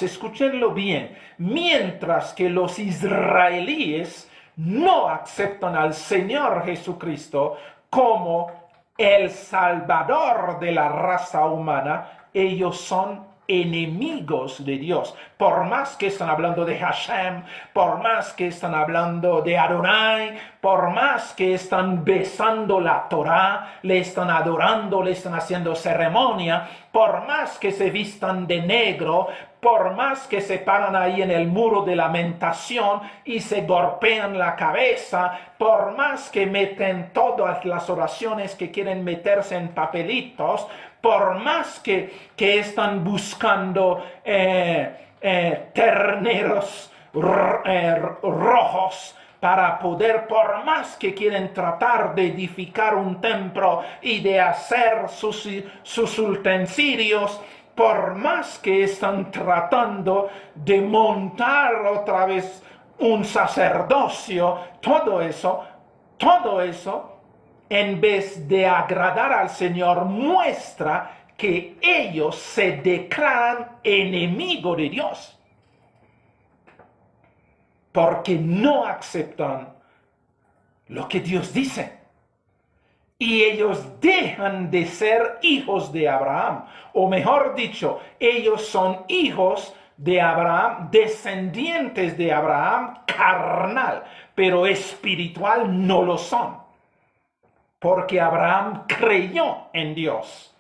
escúchenlo bien, mientras que los israelíes no aceptan al Señor Jesucristo como el Salvador de la raza humana, ellos son enemigos de Dios. Por más que están hablando de Hashem, por más que están hablando de Adonai, por más que están besando la Torah, le están adorando, le están haciendo ceremonia, por más que se vistan de negro, por más que se paran ahí en el muro de lamentación y se golpean la cabeza, por más que meten todas las oraciones que quieren meterse en papelitos, por más que están buscando terneros rojos para poder, por más que quieren tratar de edificar un templo y de hacer sus utensilios, por más que están tratando de montar otra vez un sacerdocio, todo eso, en vez de agradar al Señor, muestra que ellos se declaran enemigo de Dios, porque no aceptan lo que Dios dice. Y ellos dejan de ser hijos de Abraham, o mejor dicho, ellos son hijos de Abraham, descendientes de Abraham carnal, pero espiritual no lo son. Porque Abraham creyó en Dios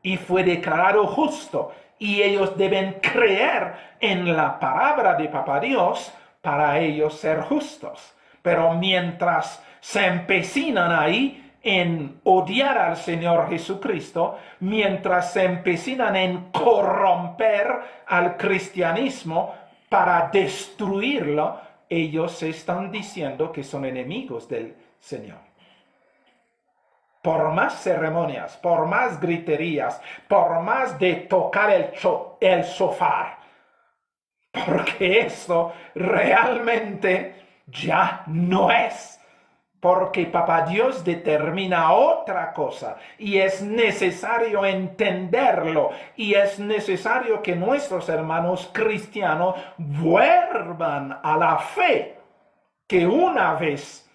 y fue declarado justo. Y ellos deben creer en la palabra de Papá Dios para ellos ser justos. Pero mientras se empecinan ahí en odiar al Señor Jesucristo, mientras se empecinan en corromper al cristianismo para destruirlo, ellos están diciendo que son enemigos del Señor. Por más ceremonias, por más griterías, por más de tocar el sofá, porque eso realmente ya no es, porque Papá Dios determina otra cosa y es necesario entenderlo y es necesario que nuestros hermanos cristianos vuelvan a la fe que una vez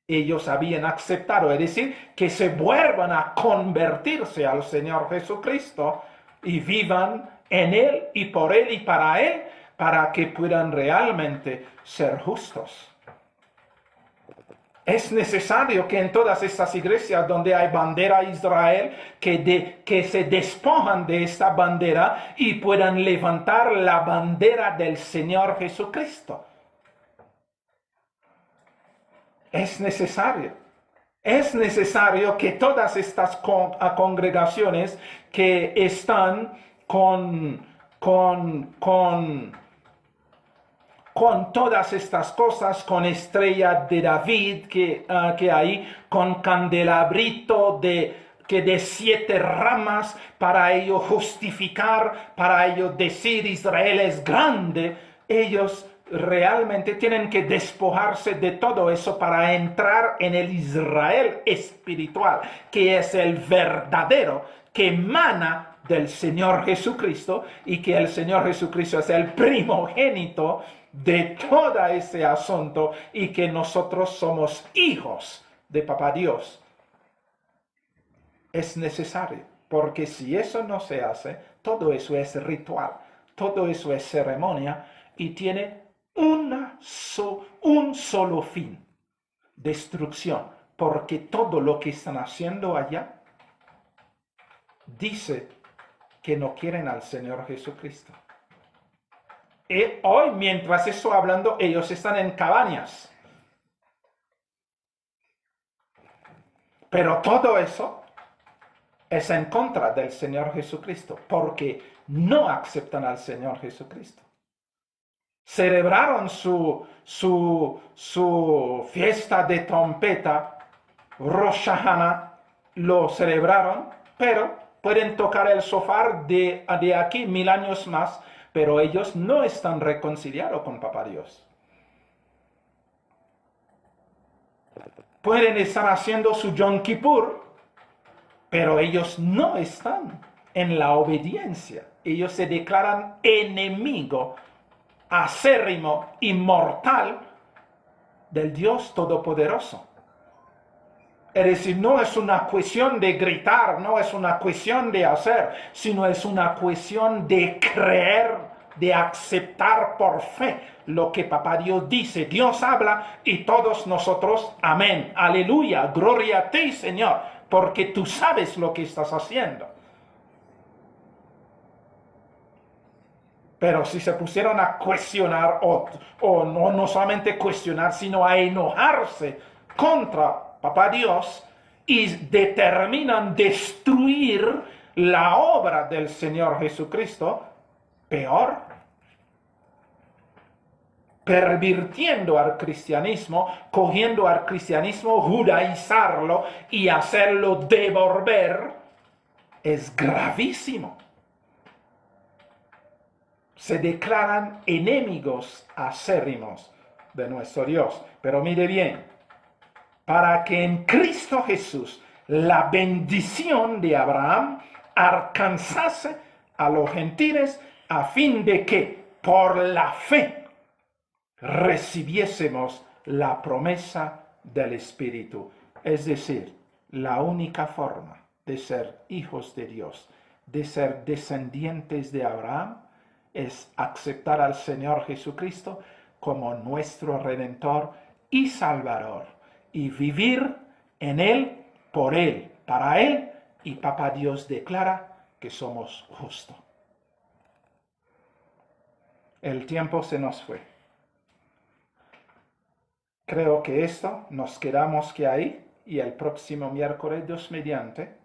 ellos habían aceptado, es decir, que se vuelvan a convertirse al Señor Jesucristo y vivan en Él y por Él y para Él, para que puedan realmente ser justos. Es necesario que en todas estas iglesias donde hay bandera Israel, que se despojan de esta bandera y puedan levantar la bandera del Señor Jesucristo. Es necesario. Es necesario que todas estas congregaciones que están con todas estas cosas, con estrella de David que hay, con candelabrito que de 7 ramas, para ello justificar, para ello decir Israel es grande, ellos realmente tienen que despojarse de todo eso para entrar en el Israel espiritual, que es el verdadero, que emana del Señor Jesucristo, y que el Señor Jesucristo es el primogénito de todo ese asunto, y que nosotros somos hijos de Papá Dios. Es necesario, porque si eso no se hace, todo eso es ritual, todo eso es ceremonia, y tiene un solo fin: destrucción. porque todo lo que están haciendo allá dice que no quieren al Señor Jesucristo. Y hoy, mientras estoy hablando, ellos están en cabañas. Pero todo eso es en contra del Señor Jesucristo, porque no aceptan al Señor Jesucristo. Celebraron su fiesta de trompeta, Rosh Hashanah, lo celebraron, pero pueden tocar el shofar de aquí 1000 años más, pero ellos no están reconciliados con Papá Dios. Pueden estar haciendo su Yom Kippur, pero ellos no están en la obediencia. Ellos se declaran enemigo acérrimo y mortal del Dios Todopoderoso. Es decir, no es una cuestión de gritar, no es una cuestión de hacer, sino es una cuestión de creer, de aceptar por fe lo que Papá Dios dice. Dios habla y todos nosotros, amén, aleluya, gloria a ti, Señor, porque tú sabes lo que estás haciendo. Pero si se pusieron a cuestionar, o no solamente cuestionar, sino a enojarse contra Papá Dios y determinan destruir la obra del Señor Jesucristo, peor, pervirtiendo al cristianismo, cogiendo al cristianismo, judaizarlo y hacerlo devolver, es gravísimo. Se declaran enemigos acérrimos de nuestro Dios. Pero mire bien, para que en Cristo Jesús la bendición de Abraham alcanzase a los gentiles, a fin de que por la fe recibiésemos la promesa del Espíritu. Es decir, la única forma de ser hijos de Dios, de ser descendientes de Abraham, es aceptar al Señor Jesucristo como nuestro Redentor y Salvador y vivir en Él, por Él, para Él, y Papá Dios declara que somos justos. El tiempo se nos fue. Creo que esto nos quedamos que ahí y el próximo miércoles, Dios mediante,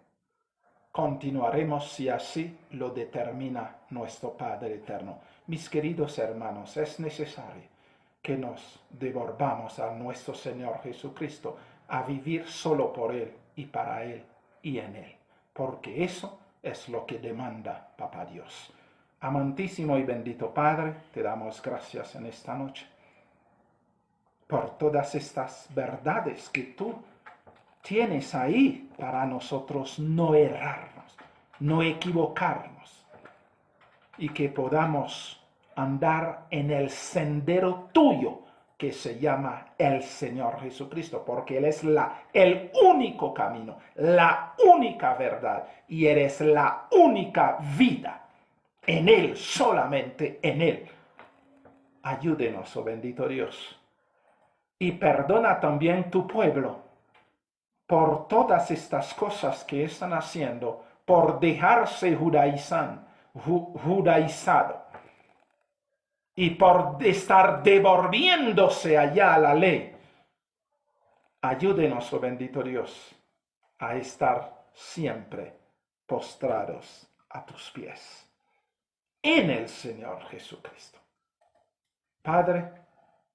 continuaremos si así lo determina nuestro Padre Eterno. Mis queridos hermanos, es necesario que nos devolvamos a nuestro Señor Jesucristo, a vivir solo por Él y para Él y en Él, porque eso es lo que demanda Papá Dios. Amantísimo y bendito Padre, te damos gracias en esta noche por todas estas verdades que tú tienes ahí para nosotros no errarnos, no equivocarnos, y que podamos andar en el sendero tuyo que se llama el Señor Jesucristo, porque Él es el único camino, la única verdad, y eres la única vida. En Él, solamente en Él. Ayúdenos, oh bendito Dios, y perdona también tu pueblo por todas estas cosas que están haciendo, por dejarse judaizado y por estar devolviéndose allá a la ley. Ayúdenos, oh bendito Dios, a estar siempre postrados a tus pies, en el Señor Jesucristo. Padre,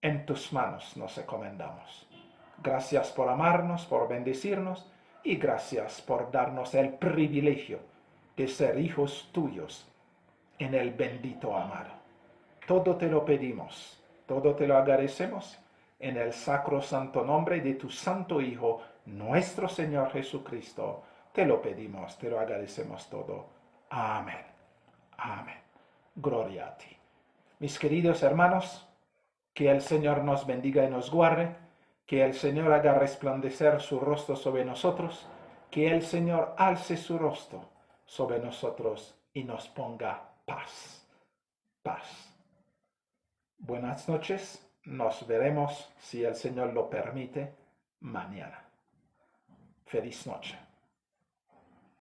en tus manos nos encomendamos. Gracias por amarnos, por bendecirnos, y gracias por darnos el privilegio de ser hijos tuyos en el bendito amado. Todo te lo pedimos, todo te lo agradecemos en el sacro santo nombre de tu santo Hijo, nuestro Señor Jesucristo. Te lo pedimos, te lo agradecemos todo. Amén. Amén. Gloria a ti. Mis queridos hermanos, que el Señor nos bendiga y nos guarde, que el Señor haga resplandecer su rostro sobre nosotros, que el Señor alce su rostro sobre nosotros y nos ponga paz. Paz. Buenas noches, nos veremos, si el Señor lo permite, mañana. Feliz noche.